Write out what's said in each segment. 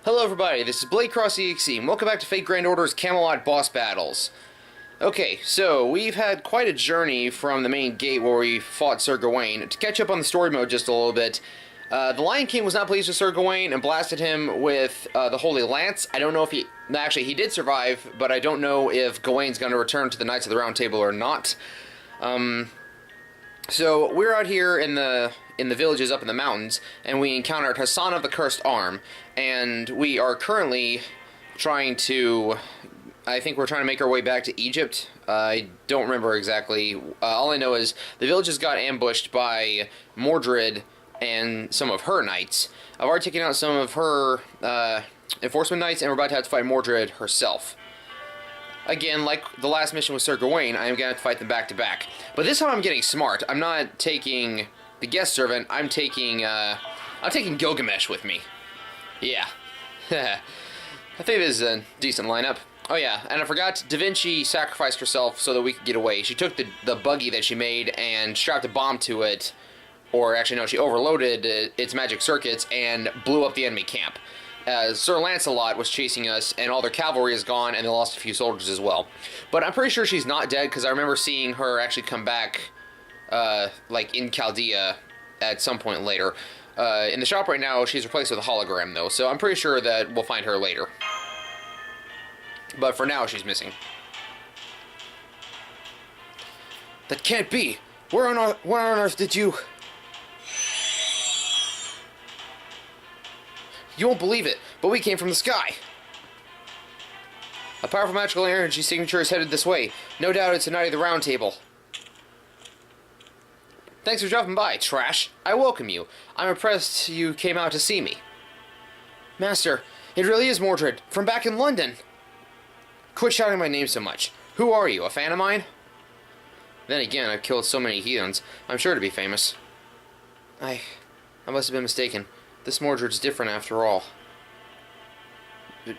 Hello everybody, this is Blade Cross EXE, and welcome back to Fate Grand Order's Camelot boss battles. Okay, so we've had quite a journey from the main gate where we fought Sir Gawain. To catch up on the story mode just a little bit, the Lion King was not pleased with Sir Gawain and blasted him with the Holy Lance. I don't know if he... Actually, he did survive, but I don't know if Gawain's going to return to the Knights of the Round Table or not. So we're out here in the villages up in the mountains, and we encountered Hassan of the Cursed Arm, and we are currently trying to... I think we're trying to make our way back to Egypt. I don't remember exactly. All I know is the villages got ambushed by Mordred and some of her knights. I've already taken out some of her enforcement knights, and we're about to have to fight Mordred herself. Again, like the last mission with Sir Gawain, I am going to fight them back to back. But this time I'm getting smart. I'm not taking the guest servant. I'm taking Gilgamesh with me. Yeah. I think this is a decent lineup. Oh yeah, and I forgot, Da Vinci sacrificed herself so that we could get away. She took the buggy that she made and strapped a bomb to it. Or actually no, she overloaded its magic circuits and blew up the enemy camp. Sir Lancelot was chasing us, and all their cavalry is gone, and they lost a few soldiers as well. But I'm pretty sure she's not dead, because I remember seeing her actually come back, like, in Chaldea at some point later. In the shop right now, she's replaced with a hologram, though, so I'm pretty sure that we'll find her later. But for now, she's missing. That can't be! Where on earth did you... You won't believe it, but we came from the sky. A powerful magical energy signature is headed this way. No doubt it's a Knight of the Round Table. Thanks for dropping by, trash. I welcome you. I'm impressed you came out to see me. Master, it really is Mordred, from back in London. Quit shouting my name so much. Who are you, a fan of mine? Then again, I've killed so many heathens. I'm sure to be famous. I must have been mistaken. This Mordred's different after all.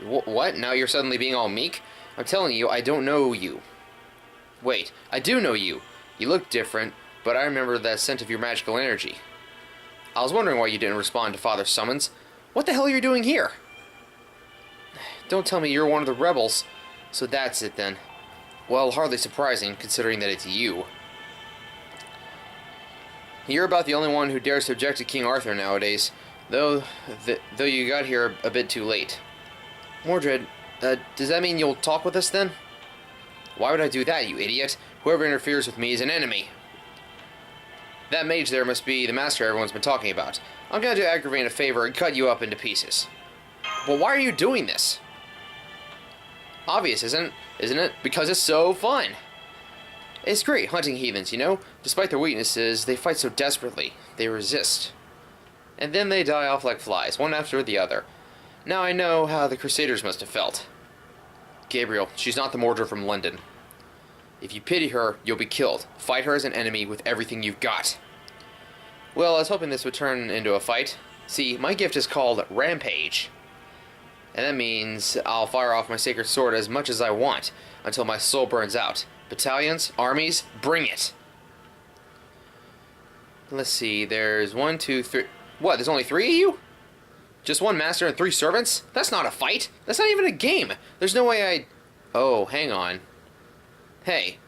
What? Now you're suddenly being all meek? I'm telling you, I don't know you. Wait, I do know you. You look different, but I remember that scent of your magical energy. I was wondering why you didn't respond to Father's summons. What the hell are you doing here? Don't tell me you're one of the rebels. So that's it then. Well, hardly surprising, considering that it's you. You're about the only one who dares to object to King Arthur nowadays. Though you got here a bit too late. Mordred, does that mean you'll talk with us then? Why would I do that, you idiot? Whoever interferes with me is an enemy. That mage there must be the master everyone's been talking about. I'm going to do Agravain a favor and cut you up into pieces. Well, why are you doing this? Obvious, isn't it? Because it's so fun. It's great hunting heathens, you know? Despite their weaknesses, they fight so desperately. They resist. And then they die off like flies, one after the other. Now I know how the Crusaders must have felt. Gabriel, she's not the Mordred from London. If you pity her, you'll be killed. Fight her as an enemy with everything you've got. Well, I was hoping this would turn into a fight. See, my gift is called Rampage. And that means I'll fire off my sacred sword as much as I want, until my soul burns out. Battalions, armies, bring it! Let's see, there's 1, 2, 3... What, there's only 3 of you? Just one master and 3 servants? That's not a fight. That's not even a game. There's no way I... Oh, hang on. Hey,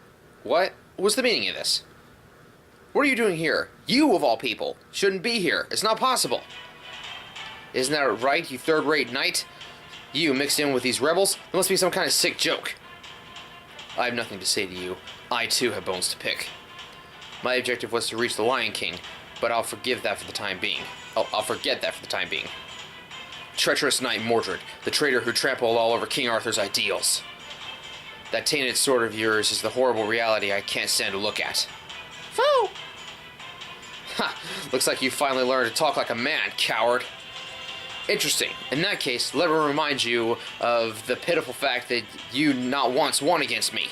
what? What's the meaning of this? What are you doing here? You, of all people, shouldn't be here. It's not possible. Isn't that right, you third-rate knight? You mixed in with these rebels? There must be some kind of sick joke. I have nothing to say to you. I, too, have bones to pick. My objective was to reach the Lion King, but I'll forgive that for the time being. Oh, I'll forget that for the time being. Treacherous knight Mordred, the traitor who trampled all over King Arthur's ideals. That tainted sword of yours is the horrible reality I can't stand to look at. Fool! Ha! Looks like you finally learned to talk like a man, coward. Interesting. In that case, let me remind you of the pitiful fact that you not once won against me.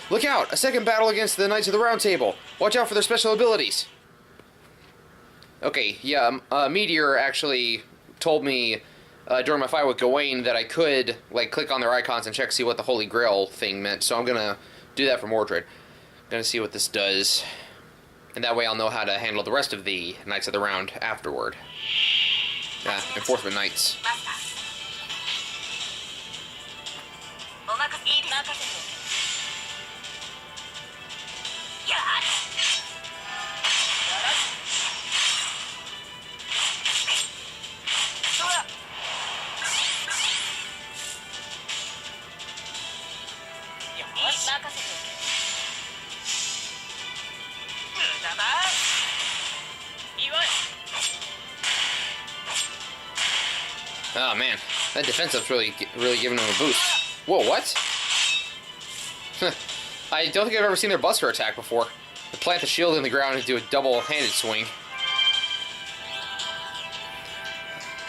Look out! A second battle against the Knights of the Round Table. Watch out for their special abilities. Okay, yeah, Meteor actually told me during my fight with Gawain that I could, like, click on their icons and check see what the Holy Grail thing meant, so I'm gonna do that for Mordred. Gonna see what this does. And that way I'll know how to handle the rest of the Knights of the Round afterward. Enforcement Knights. Oh man, that defense up's really giving him a boost. Whoa, what? I don't think I've ever seen their Buster attack before. They plant the shield in the ground and do a double-handed swing.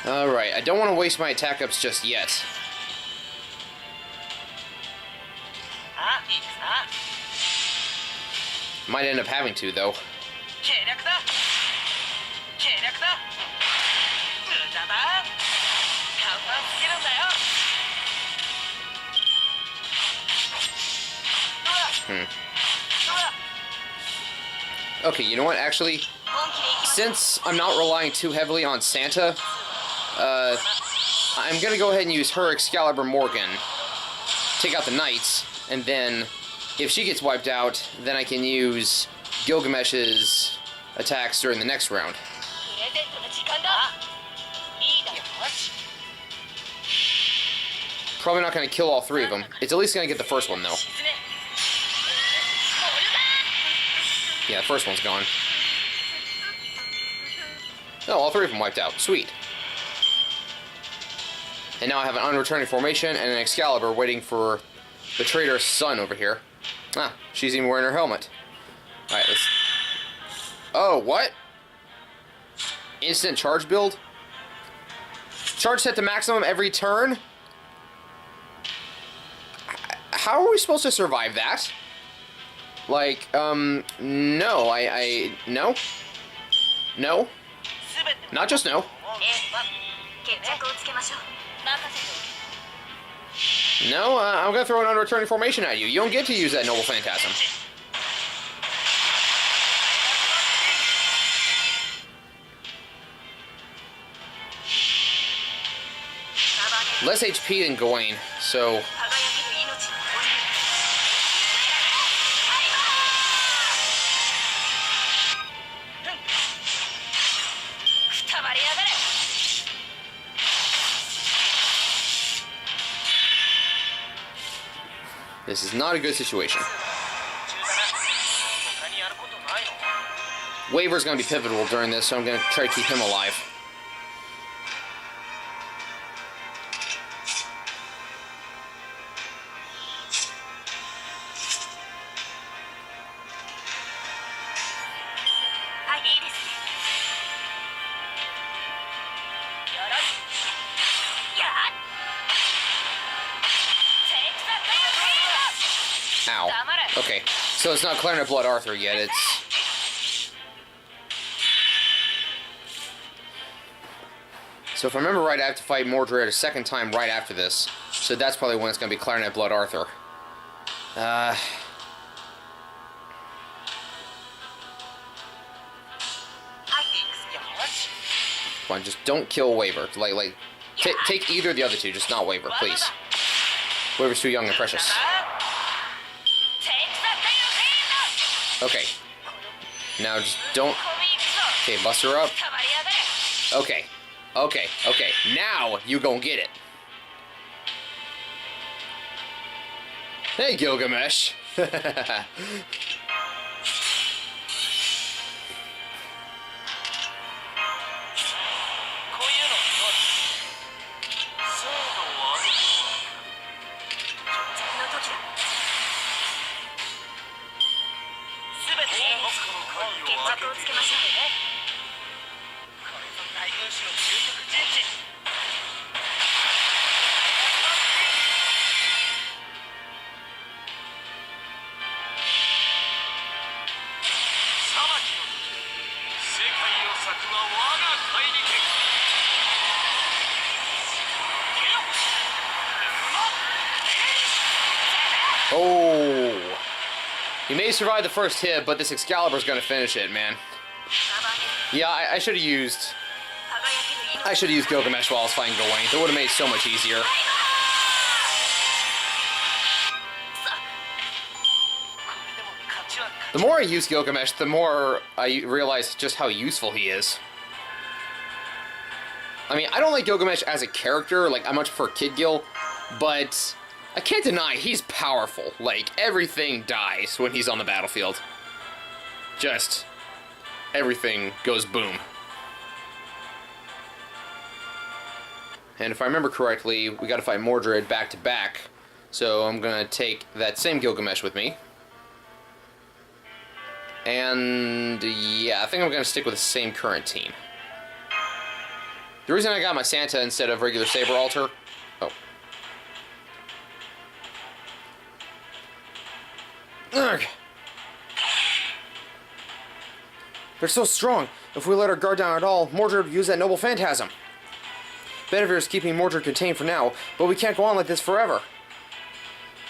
Alright, I don't want to waste my attack ups just yet. Might end up having to, though. Okay, you know what, actually, since I'm not relying too heavily on Santa, I'm gonna go ahead and use her Excalibur Morgan, take out the Knights, and then, if she gets wiped out, then I can use Gilgamesh's attacks during the next round. Probably not gonna kill all three of them. It's at least gonna get the first one, though. Yeah, the first one's gone. Oh, all three of them wiped out. Sweet. And now I have an unreturning formation and an Excalibur waiting for the traitor's son over here. Ah, she's even wearing her helmet. Alright, let's... Oh, what? Instant charge build? Charge set to maximum every turn? How are we supposed to survive that? Like, no, no? No? Not just no. No, I'm gonna throw an unreturning formation at you. You don't get to use that Noble Phantasm. Less HP than Gawain, so... This is not a good situation. Waver's going to be pivotal during this, so I'm going to try to keep him alive. Ow. Okay, so it's not Clarinet Blood Arthur yet, it's... So if I remember right, I have to fight Mordred a second time right after this. So that's probably when it's going to be Clarinet Blood Arthur. Come on, just don't kill Waver. Take either of the other two, just not Waver, please. Waver's too young and precious. Okay. Now just don't... Okay, bust her up. Okay. Okay, okay. Now you gonna get it. Hey, Gilgamesh. Oh, he may survive the first hit, but this Excalibur's gonna finish it, man. Yeah, I should have used Gilgamesh while I was fighting Gawain. That would have made it so much easier. The more I use Gilgamesh, the more I realize just how useful he is. I mean, I don't like Gilgamesh as a character, like, I much prefer Kid Gil, but I can't deny he's powerful. Like, everything dies when he's on the battlefield. Just, everything goes boom. And if I remember correctly, we got to fight Mordred back to back. So I'm going to take that same Gilgamesh with me. And yeah, I think I'm going to stick with the same current team. The reason I got my Santa instead of regular Saber Altar... Oh. Ugh. They're so strong. If we let our guard down at all, Mordred would use that noble phantasm. Bedivere is keeping Mordred contained for now, but we can't go on like this forever.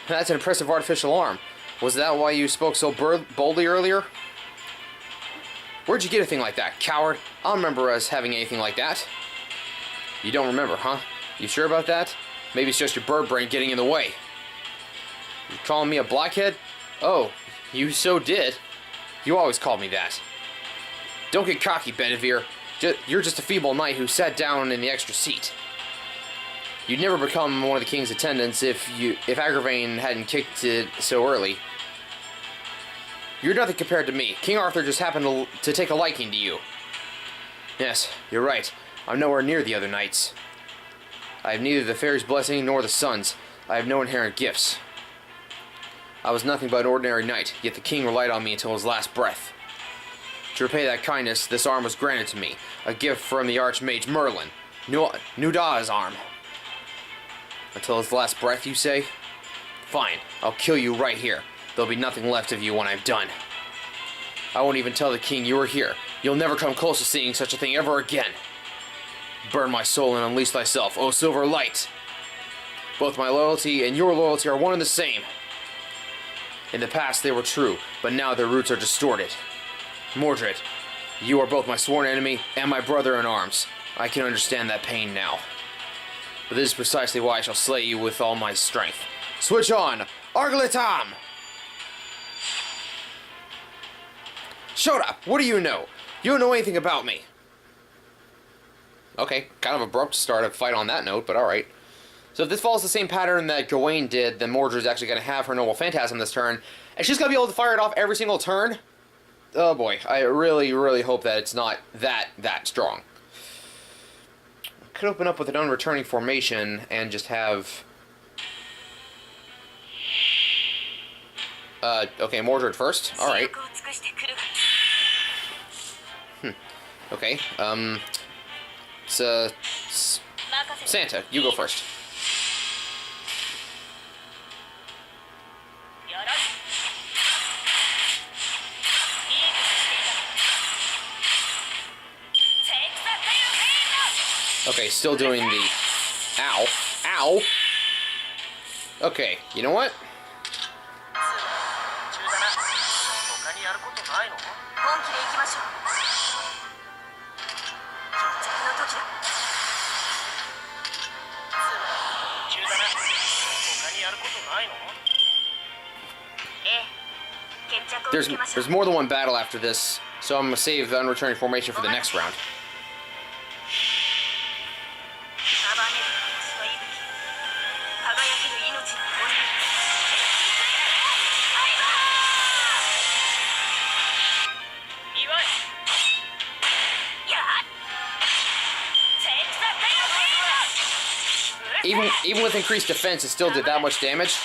That's an impressive artificial arm. Was that why you spoke so boldly earlier? Where'd you get a thing like that, coward? I don't remember us having anything like that. You don't remember, huh? You sure about that? Maybe it's just your bird brain getting in the way. You calling me a blockhead? Oh, you so did. You always called me that. Don't get cocky, Bedivere. You're just a feeble knight who sat down in the extra seat. You'd never become one of the king's attendants if Agravain hadn't kicked it so early. You're nothing compared to me. King Arthur just happened to take a liking to you. Yes, you're right. I'm nowhere near the other knights. I have neither the fairy's blessing nor the sun's. I have no inherent gifts. I was nothing but an ordinary knight, yet the king relied on me until his last breath. To repay that kindness, this arm was granted to me, a gift from the Archmage Merlin, Nuda's arm. Until his last breath, you say? Fine, I'll kill you right here. There'll be nothing left of you when I'm done. I won't even tell the king you were here. You'll never come close to seeing such a thing ever again. Burn my soul and unleash thyself, O Silver Light! Both my loyalty and your loyalty are one and the same. In the past they were true, but now their roots are distorted. Mordred, you are both my sworn enemy and my brother in arms. I can understand that pain now. But this is precisely why I shall slay you with all my strength. Switch on! Argletam! Shut up! What do you know? You don't know anything about me. Okay, kind of abrupt to start a fight on that note, but alright. So if this follows the same pattern that Gawain did, then Mordred's actually going to have her noble phantasm this turn, and she's going to be able to fire it off every single turn. Oh boy, I really, really hope that it's not that strong. Could open up with an unreturning formation and just have... okay, Mordred first. Alright. Okay, Santa, you go first. Okay, still doing the... Ow. Ow! Okay, you know what? There's more than one battle after this, so I'm going to save the unreturning formation for the next round. Even with increased defense, it still did that much damage.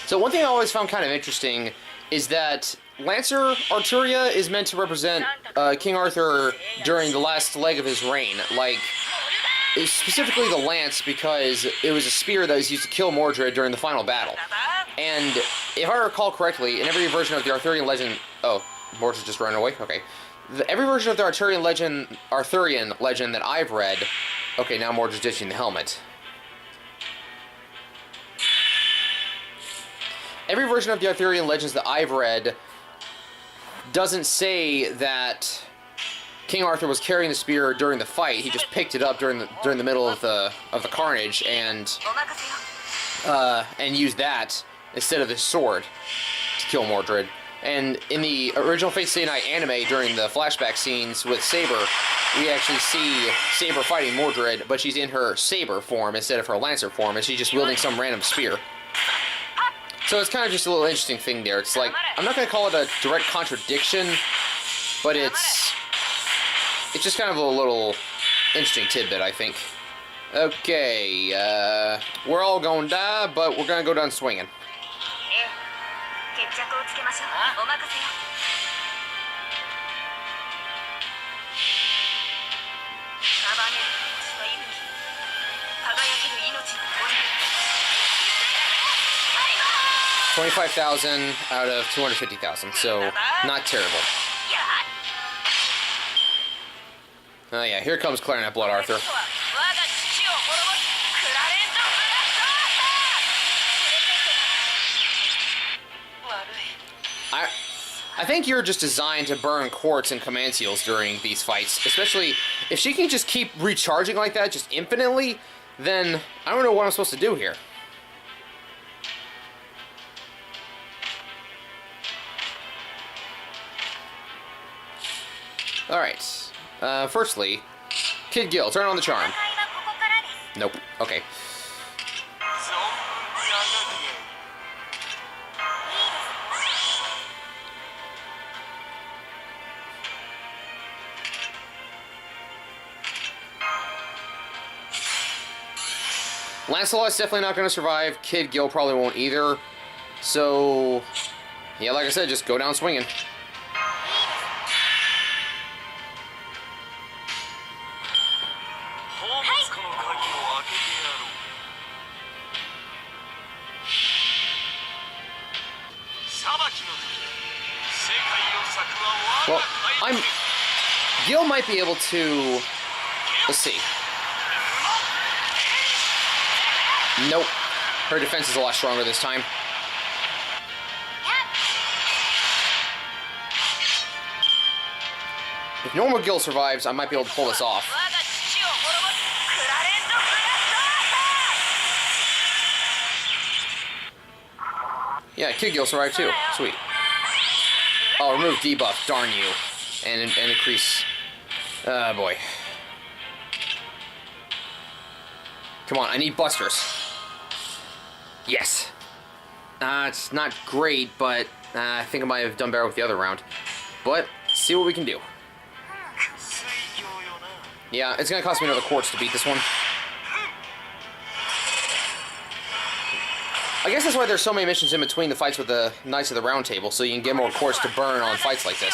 So one thing I always found kind of interesting is that Lancer Arturia is meant to represent King Arthur during the last leg of his reign. Like, specifically the lance, because it was a spear that was used to kill Mordred during the final battle. And if I recall correctly, in every version of the Arthurian legend... Oh, Mordred just ran away? Okay. Every version of the Arthurian legend that I've read... Okay, now Mordred's ditching the helmet. Every version of the Arthurian legends that I've read doesn't say that King Arthur was carrying the spear during the fight. He just picked it up during the middle of the carnage and used that instead of his sword to kill Mordred. And in the original Fate Stay Night anime, during the flashback scenes with Saber, we actually see Saber fighting Mordred, but she's in her Saber form instead of her Lancer form, and she's just wielding some random spear. So it's kind of just a little interesting thing there. It's like, I'm not going to call it a direct contradiction, but it's just kind of a little interesting tidbit, I think. Okay, we're all going to die, but we're going to go down swinging. $25,000 out of $250,000, so not terrible. Oh yeah, here comes Clarinet Blood, Arthur. I think you're just designed to burn quartz and command seals during these fights, especially if she can just keep recharging like that, just infinitely, then I don't know what I'm supposed to do here. Alright, firstly, Kid Gil, turn on the charm. Nope, okay. Lancelot's definitely not going to survive. Kid Gil probably won't either. So, yeah, like I said, just go down swinging. Well, Gil might be able to... Let's see. Nope. Her defense is a lot stronger this time. If normal Gil survives, I might be able to pull this off. Yeah, Kid Gil survived too. Sweet. Oh, remove debuff. Darn you. And increase... boy. Come on, I need busters. Yes. It's not great, but I think I might have done better with the other round. But, see what we can do. Yeah, it's going to cost me another quartz to beat this one. I guess that's why there's so many missions in between the fights with the Knights of the Round Table, so you can get more quartz to burn on fights like this.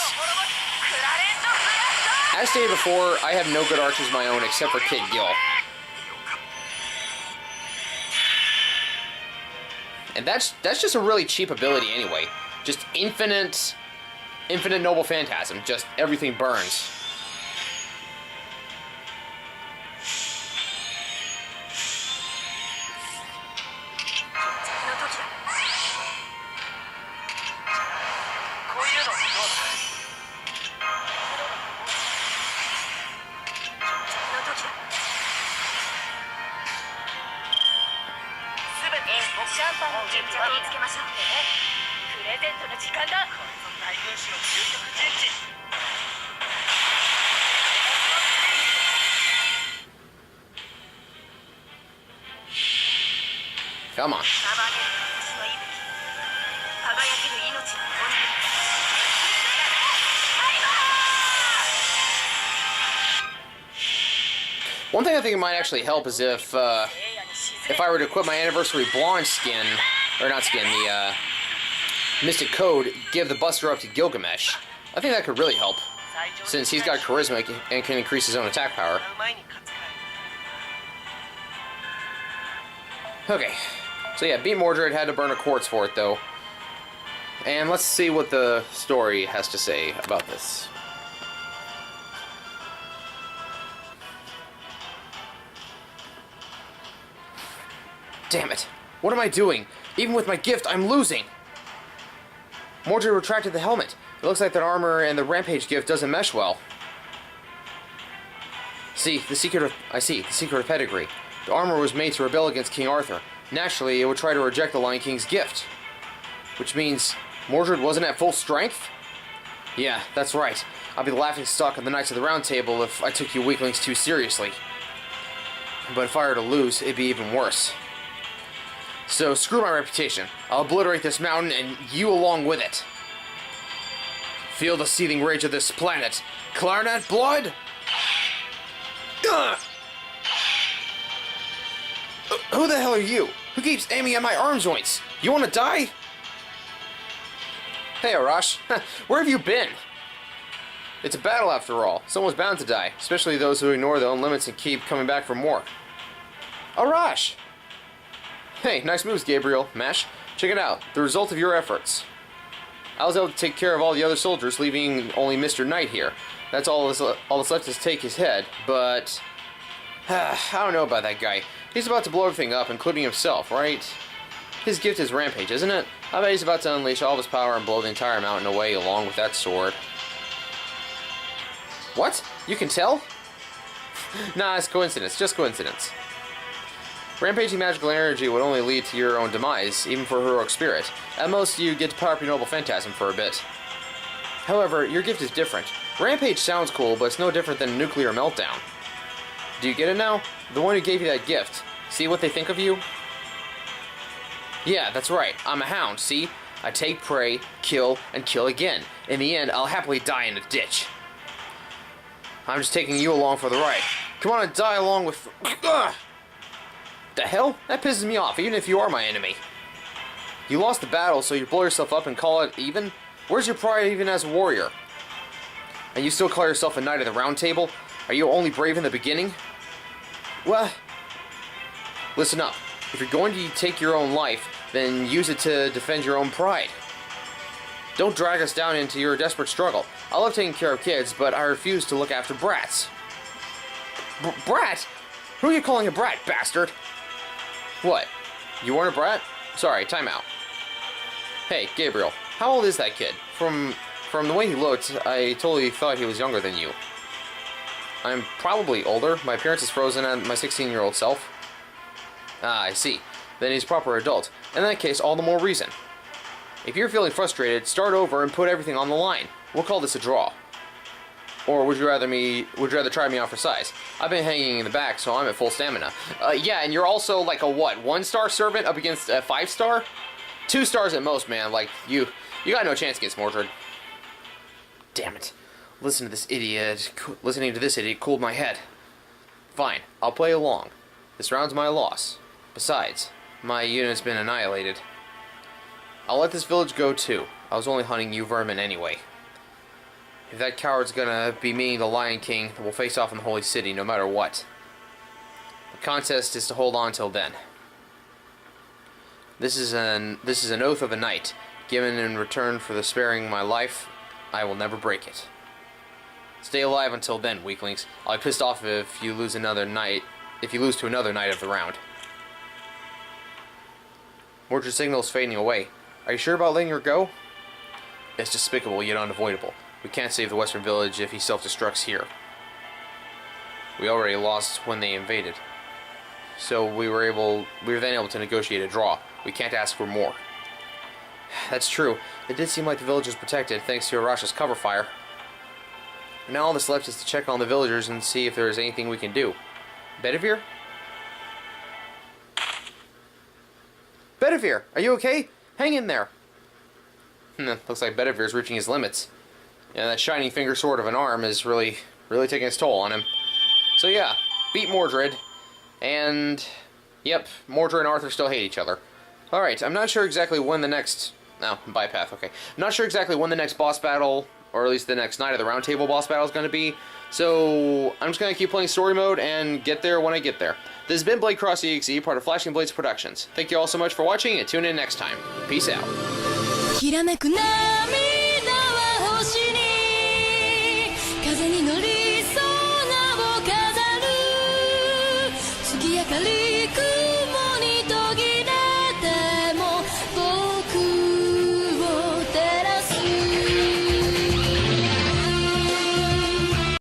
As stated before, I have no good archers of my own except for Kid Gil. And that's just a really cheap ability anyway. Just infinite noble phantasm. Just everything burns. Come on. One thing I think it might actually help is if I were to equip my Anniversary Blonde skin, or not skin, the Mystic Code, give the Buster up to Gilgamesh. I think that could really help, since he's got charisma and can increase his own attack power. Okay, so yeah, beat Mordred, had to burn a quartz for it though. And let's see what the story has to say about this. Damn it. What am I doing? Even with my gift, I'm losing! Mordred retracted the helmet. It looks like that armor and the Rampage gift doesn't mesh well. I see the secret of pedigree. The armor was made to rebel against King Arthur. Naturally, it would try to reject the Lion King's gift. Which means Mordred wasn't at full strength? Yeah, that's right. I'd be the laughing stock of the Knights of the Round Table if I took you weaklings too seriously. But if I were to lose, it'd be even worse. So screw my reputation. I'll obliterate this mountain and you along with it. Feel the seething rage of this planet. Clarinet blood? Ugh! Who the hell are you? Who keeps aiming at my arm joints? You want to die? Hey, Arash. Where have you been? It's a battle after all. Someone's bound to die, especially those who ignore their own limits and keep coming back for more. Arash! Hey, nice moves, Gabriel. Mash, check it out. The result of your efforts. I was able to take care of all the other soldiers, leaving only Mr. Knight here. That's all that's left is take his head, but... I don't know about that guy. He's about to blow everything up, including himself, right? His gift is rampage, isn't it? I bet he's about to unleash all of his power and blow the entire mountain away along with that sword. What? You can tell? Nah, it's coincidence. Just coincidence. Rampaging magical energy would only lead to your own demise, even for a heroic spirit. At most, you get to power up your noble phantasm for a bit. However, your gift is different. Rampage sounds cool, but it's no different than a nuclear meltdown. Do you get it now? The one who gave you that gift. See what they think of you? Yeah, that's right. I'm a hound, see? I take prey, kill, and kill again. In the end, I'll happily die in a ditch. I'm just taking you along for the ride. Come on and die along with... Ugh! The hell? That pisses me off, even if you are my enemy. You lost the battle, so you blow yourself up and call it even? Where's your pride even as a warrior? And you still call yourself a Knight of the Round Table? Are you only brave in the beginning? Well, listen up. If you're going to take your own life, then use it to defend your own pride. Don't drag us down into your desperate struggle. I love taking care of kids, but I refuse to look after brats. Brat? Who are you calling a brat, bastard? What? You weren't a brat? Sorry, time out. Hey, Gabriel, how old is that kid? From the way he looked, I totally thought he was younger than you. I'm probably older. My appearance is frozen at my 16-year-old self. Ah, I see. Then he's a proper adult. In that case, all the more reason. If you're feeling frustrated, start over and put everything on the line. We'll call this a draw. Or would you rather try me out for size? I've been hanging in the back, so I'm at full stamina. Yeah, and you're also like a what? 1-star servant up against a 5-star? 2 stars at most, man. Like, you got no chance against Mordred. Damn it. Listening to this idiot cooled my head. Fine, I'll play along. This round's my loss. Besides, my unit's been annihilated. I'll let this village go too. I was only hunting you vermin anyway. If that coward's gonna be me, the Lion King, we'll face off in the Holy City no matter what. The contest is to hold on till then. This is an oath of a knight, given in return for the sparing my life. I will never break it. Stay alive until then, weaklings. I'll be pissed off if you lose to another Knight of the Round. Mordred's signal's fading away. Are you sure about letting her go? It's despicable yet unavoidable. We can't save the Western Village if he self-destructs here. We already lost when they invaded. So we were then able to negotiate a draw. We can't ask for more. That's true. It did seem like the village was protected thanks to Arash's cover fire. Now all that's left is to check on the villagers and see if there is anything we can do. Bedivere? Bedivere, are you okay? Hang in there. Looks like Bedivere's reaching his limits. Yeah, that shining finger sword of an arm is really taking its toll on him. So yeah, beat Mordred, and yep, Mordred and Arthur still hate each other. Alright, I'm not sure exactly when the next... No, bypath, okay. I'm not sure exactly when the next boss battle, or at least the next Knight of the Round Table boss battle is going to be, so I'm just going to keep playing story mode and get there when I get there. This has been Blade Cross EXE, part of Flashing Blades Productions. Thank you all so much for watching, and tune in next time. Peace out. きらめく涙は星に風に乗りそうなを飾る月明かり